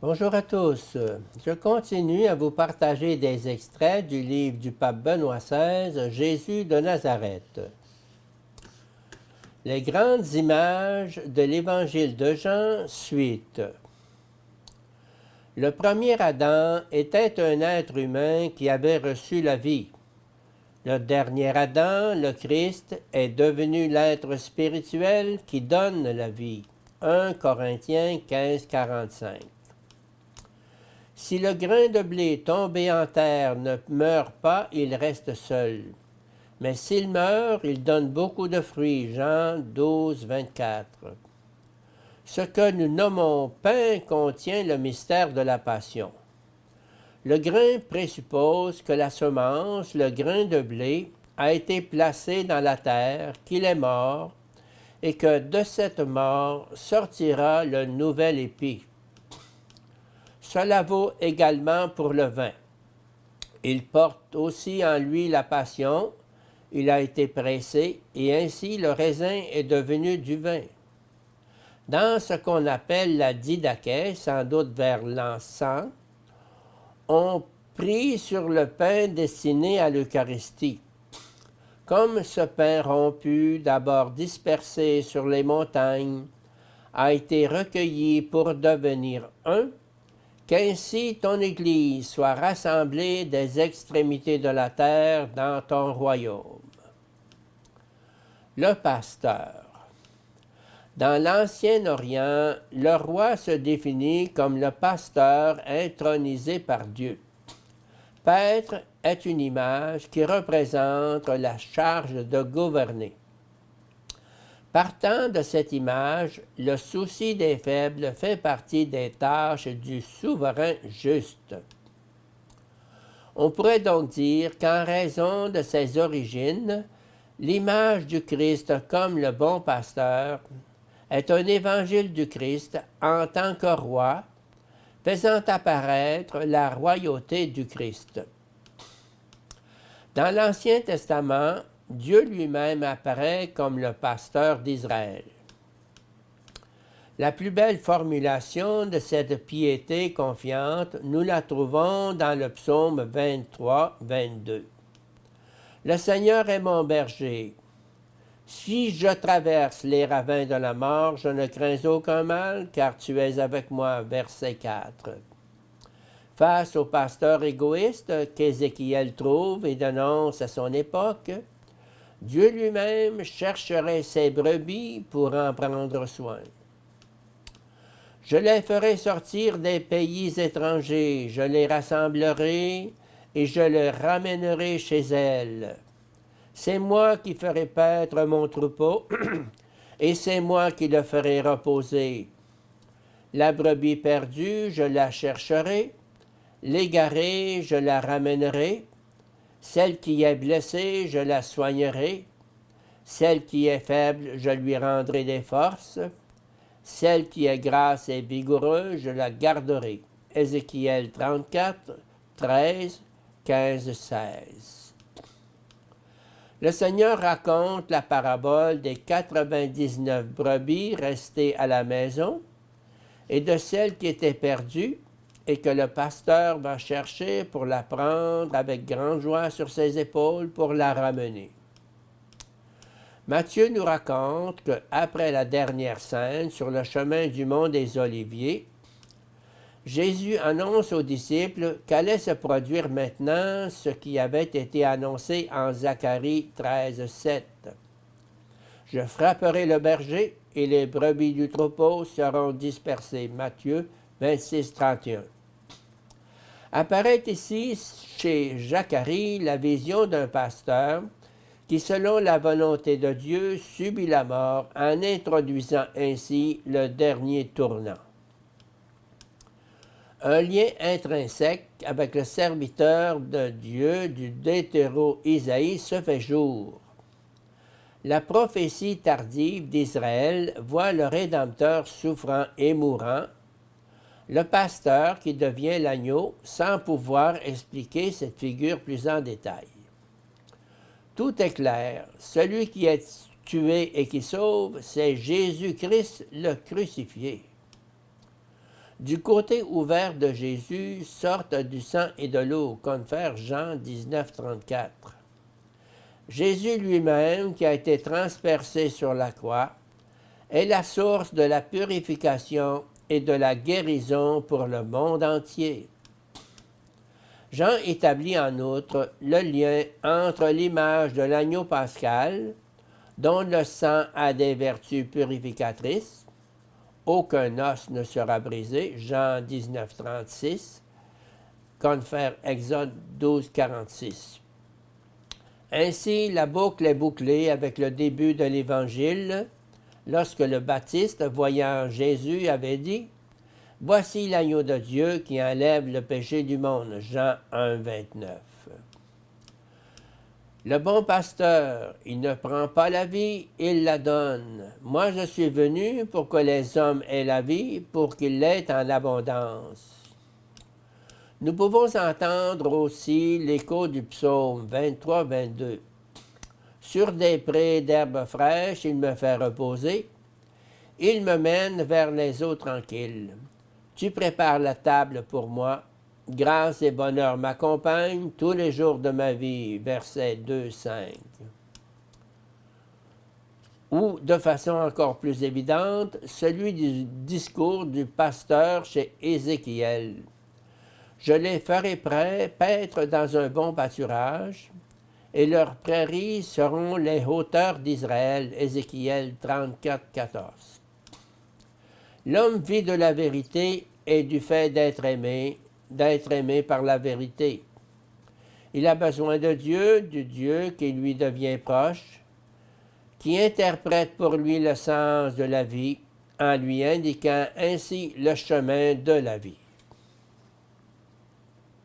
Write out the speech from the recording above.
Bonjour à tous. Je continue à vous partager des extraits du livre du pape Benoît XVI, Jésus de Nazareth. Les grandes images de l'évangile de Jean, suite. Le premier Adam était un être humain qui avait reçu la vie. Le dernier Adam, le Christ, est devenu l'être spirituel qui donne la vie. 1 Corinthiens 15, 45. Si le grain de blé tombé en terre ne meurt pas, il reste seul. Mais s'il meurt, il donne beaucoup de fruits. Jean 12, 24. Ce que nous nommons pain contient le mystère de la passion. Le grain présuppose que la semence, le grain de blé, a été placé dans la terre, qu'il est mort, et que de cette mort sortira le nouvel épi. Cela vaut également pour le vin. Il porte aussi en lui la passion, il a été pressé, et ainsi le raisin est devenu du vin. Dans ce qu'on appelle la Didaché, sans doute vers l'an 100, on prie sur le pain destiné à l'Eucharistie. Comme ce pain rompu, d'abord dispersé sur les montagnes, a été recueilli pour devenir un, qu'ainsi ton Église soit rassemblée des extrémités de la terre dans ton royaume. Le pasteur. Dans l'Ancien Orient, le roi se définit comme le pasteur intronisé par Dieu. Paître est une image qui représente la charge de gouverner. Partant de cette image, le souci des faibles fait partie des tâches du souverain juste. On pourrait donc dire qu'en raison de ses origines, l'image du Christ comme le bon pasteur est un évangile du Christ en tant que roi, faisant apparaître la royauté du Christ. Dans l'Ancien Testament, Dieu lui-même apparaît comme le pasteur d'Israël. La plus belle formulation de cette piété confiante, nous la trouvons dans le psaume 23, 22. Le Seigneur est mon berger. Si je traverse les ravins de la mort, je ne crains aucun mal, car tu es avec moi. Verset 4. Face au pasteur égoïste qu'Ézéchiel trouve et dénonce à son époque, Dieu lui-même chercherait ses brebis pour en prendre soin. Je les ferai sortir des pays étrangers, je les rassemblerai et je les ramènerai chez elles. C'est moi qui ferai paître mon troupeau, et c'est moi qui le ferai reposer. La brebis perdue, je la chercherai, l'égarée, je la ramènerai, celle qui est blessée, je la soignerai, celle qui est faible, je lui rendrai des forces, celle qui est grasse et vigoureuse, je la garderai. Ézéchiel 34, 13, 15, 16. Le Seigneur raconte la parabole des 99 brebis restées à la maison et de celle qui était perdue et que le pasteur va chercher pour la prendre avec grande joie sur ses épaules pour la ramener. Matthieu nous raconte qu'après la dernière scène, sur le chemin du mont des Oliviers, Jésus annonce aux disciples qu'allait se produire maintenant ce qui avait été annoncé en Zacharie 13, 7. « Je frapperai le berger et les brebis du troupeau seront dispersées. » Matthieu 26, 31. Apparaît ici chez Zacharie la vision d'un pasteur qui, selon la volonté de Dieu, subit la mort en introduisant ainsi le dernier tournant. Un lien intrinsèque avec le serviteur de Dieu du Deutéro-Isaïe se fait jour. La prophétie tardive d'Israël voit le Rédempteur souffrant et mourant, le pasteur qui devient l'agneau sans pouvoir expliquer cette figure plus en détail. Tout est clair, celui qui est tué et qui sauve, c'est Jésus-Christ le crucifié. Du côté ouvert de Jésus sortent du sang et de l'eau, confère Jean 19, 34. Jésus lui-même, qui a été transpercé sur la croix, est la source de la purification et de la guérison pour le monde entier. Jean établit en outre le lien entre l'image de l'agneau pascal, dont le sang a des vertus purificatrices, aucun os ne sera brisé, Jean 19, 36, confère Exode 12, 46. Ainsi, la boucle est bouclée avec le début de l'Évangile, lorsque le Baptiste, voyant Jésus, avait dit « Voici l'agneau de Dieu qui enlève le péché du monde. » Jean 1, 29. Le bon pasteur, il ne prend pas la vie, il la donne. Moi, je suis venu pour que les hommes aient la vie, pour qu'ils l'aient en abondance. Nous pouvons entendre aussi l'écho du psaume 23-22. Sur des prés d'herbes fraîches, il me fait reposer. Il me mène vers les eaux tranquilles. Tu prépares la table pour moi. Grâce et bonheur m'accompagnent tous les jours de ma vie. Verset 2-5. Ou, de façon encore plus évidente, celui du discours du pasteur chez Ézéchiel. Je les ferai paître dans un bon pâturage, et leurs prairies seront les hauteurs d'Israël. Ézéchiel 34, 14. L'homme vit de la vérité et du fait d'être aimé par la vérité. Il a besoin de Dieu, du Dieu qui lui devient proche, qui interprète pour lui le sens de la vie, en lui indiquant ainsi le chemin de la vie.